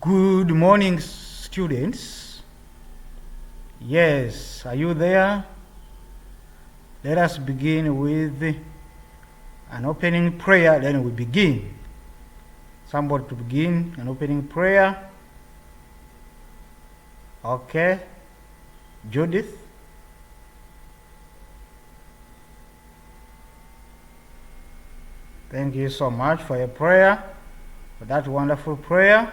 Good morning, students. Yes, are you there? Let us begin with an opening prayer, then we begin. Somebody to begin an opening prayer. Okay. Judith. Thank you so much for your prayer, for that wonderful prayer.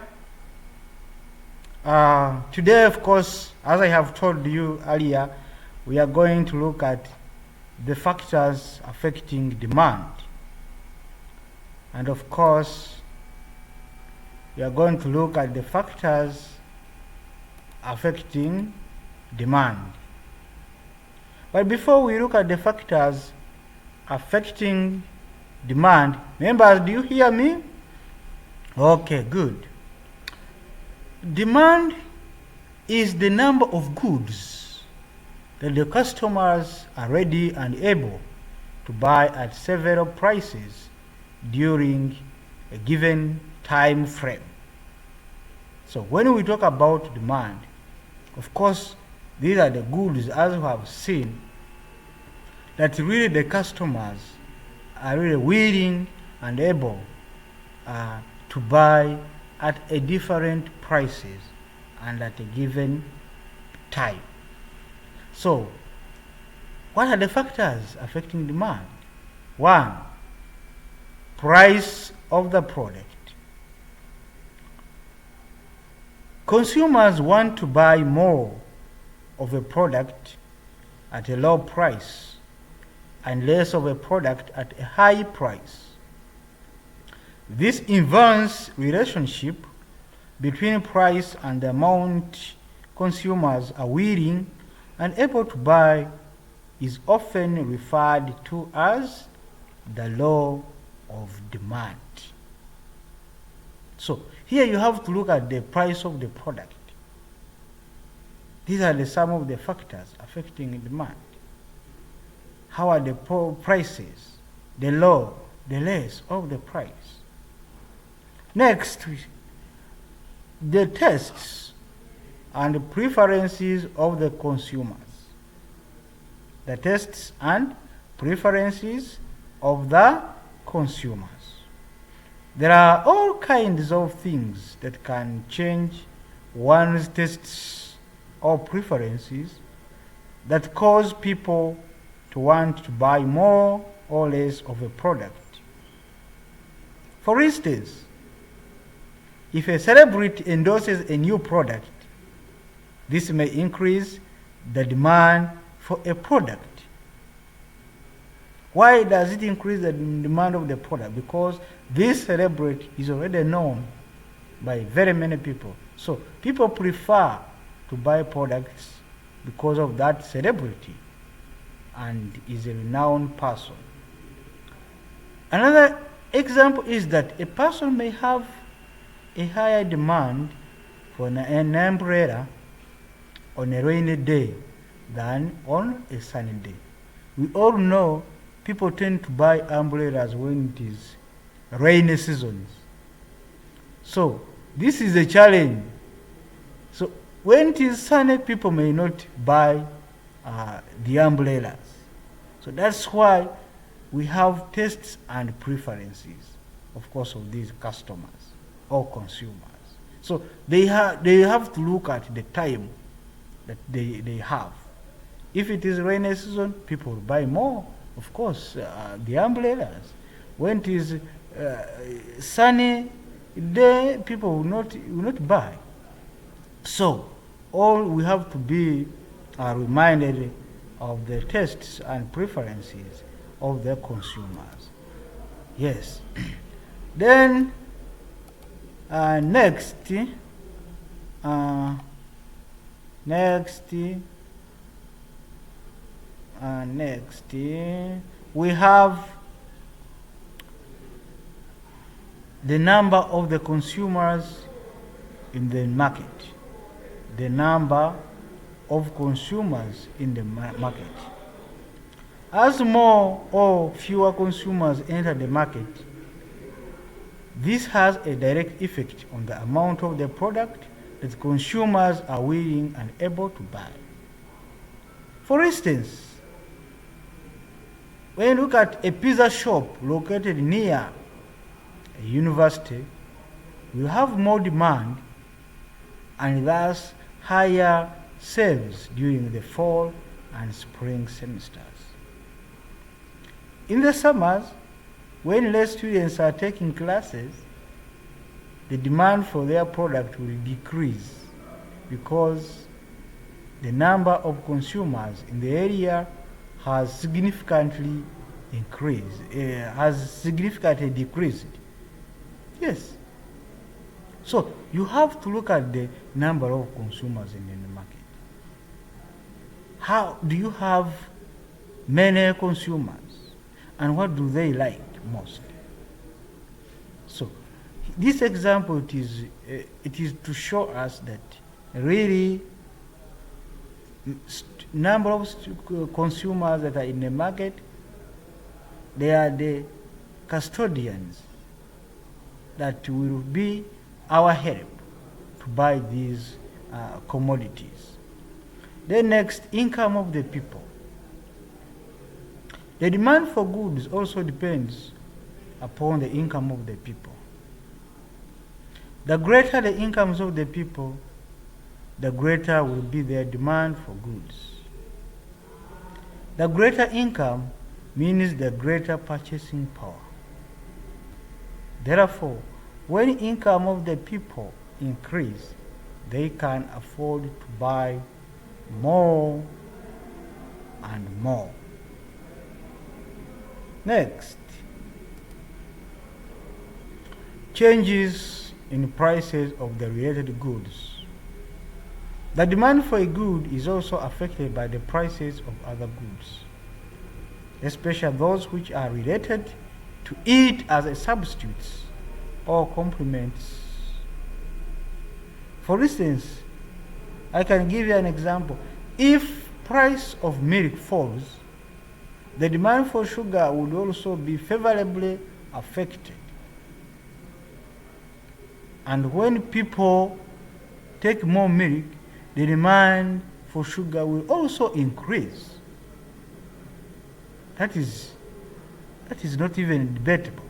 Today, of course, as I have told you earlier, we are going to look at the factors affecting demand. And of course, we are going to look at the factors affecting demand. But before we look at the factors affecting demand, members, do you hear me? Okay, good. Demand is the number of goods that the customers are ready and able to buy at several prices during a given time frame. So when we talk about demand, of course, these are the goods, as we have seen, that really the customers are really willing and able to buy at a different prices and at a given time. So, what are the factors affecting demand? 1. Price of the product. Consumers want to buy more of a product at a low price and less of a product at a high price. This inverse relationship between price and the amount consumers are willing and able to buy is often referred to as the law of demand. So here you have to look at the price of the product. These are some of the factors affecting demand. How are the prices, the low, the less of the price? Next, the tastes and preferences of the consumers. The tastes and preferences of the consumers. There are all kinds of things that can change one's tastes or preferences that cause people to want to buy more or less of a product. For instance, if a celebrity endorses a new product, this may increase the demand for a product. Why does it increase the demand of the product? Because this celebrity is already known by very many people. So people prefer to buy products because of that celebrity and is a renowned person. Another example is that a person may have a higher demand for an umbrella on a rainy day than on a sunny day. We all know people tend to buy umbrellas when it is rainy seasons. So this is a challenge. So when it is sunny, people may not buy the umbrellas. So that's why we have tastes and preferences, of course, of these customers or consumers. So they have to look at the time that they have. If it is rainy season, people will buy more, of course, the umbrellas. When it is sunny day, people will not buy. So all we have to be reminded of the tastes and preferences of the consumers. Yes. Then next we have the number of the consumers in the market. The number of consumers in the market. As more or fewer consumers enter the market, This has a direct effect on the amount of the product that consumers are willing and able to buy. For instance, when you look at a pizza shop located near a university, you have more demand and thus higher sales during the fall and spring semesters. In the summers, when less students are taking classes, the demand for their product will decrease because the number of consumers in the area has significantly decreased. Yes. So you have to look at the number of consumers in the market. How do you have many consumers, and what do they like most? So this example it is to show us that really number of consumers that are in the market, they are the custodians that will be our help to buy these commodities. Then next, income of the people. The demand for goods also depends upon the income of the people. The greater the incomes of the people, the greater will be their demand for goods. The greater income means the greater purchasing power. Therefore, when income of the people increase, they can afford to buy more and more. Next, changes in prices of the related goods. The demand for a good is also affected by the prices of other goods, especially those which are related to it as a substitute or complements. For instance, I can give you an example. If price of milk falls, the demand for sugar would also be favorably affected. And when people take more milk, the demand for sugar will also increase. That is not even debatable.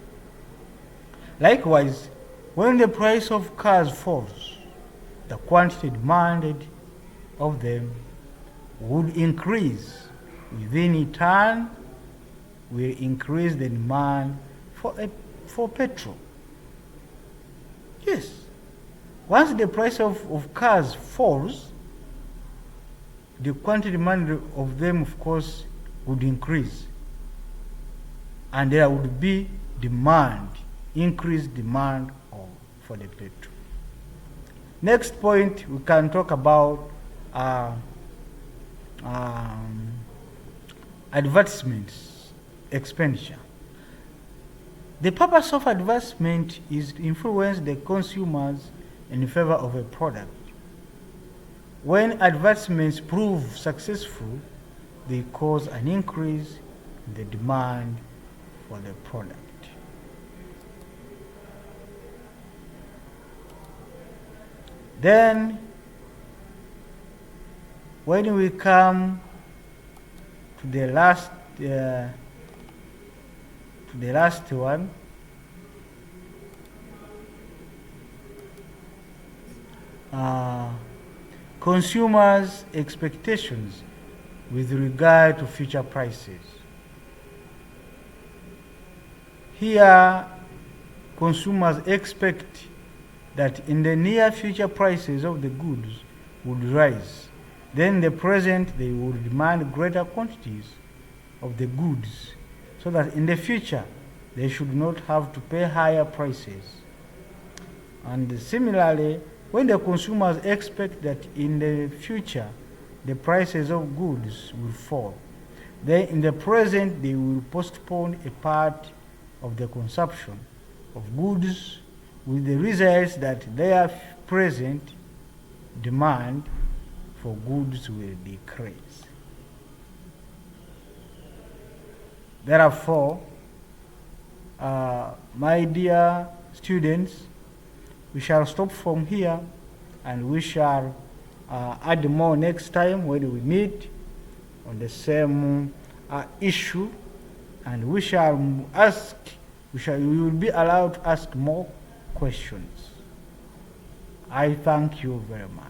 Likewise, when the price of cars falls, the quantity demanded of them would increase. Within turn, will increase the demand for petrol. Yes. Once the price of cars falls, the quantity demand of them, of course, would increase. And there would be demand, increased demand for the petrol. Next point, we can talk about advertisements expenditure. The purpose of advertisement is to influence the consumers in favor of a product. When advertisements prove successful, they cause an increase in the demand for the product. Then, when we come to the last one, consumers' expectations with regard to future prices. Here, consumers expect that in the near future prices of the goods would rise. Then in the present they would demand greater quantities of the goods so that in the future they should not have to pay higher prices. And similarly, when the consumers expect that in the future the prices of goods will fall, then in the present they will postpone a part of the consumption of goods, with the result that their present demand for goods will decrease. Therefore, my dear students, we shall stop from here and we shall add more next time when we meet on the same issue, and we shall ask, you will be allowed to ask more questions. I thank you very much.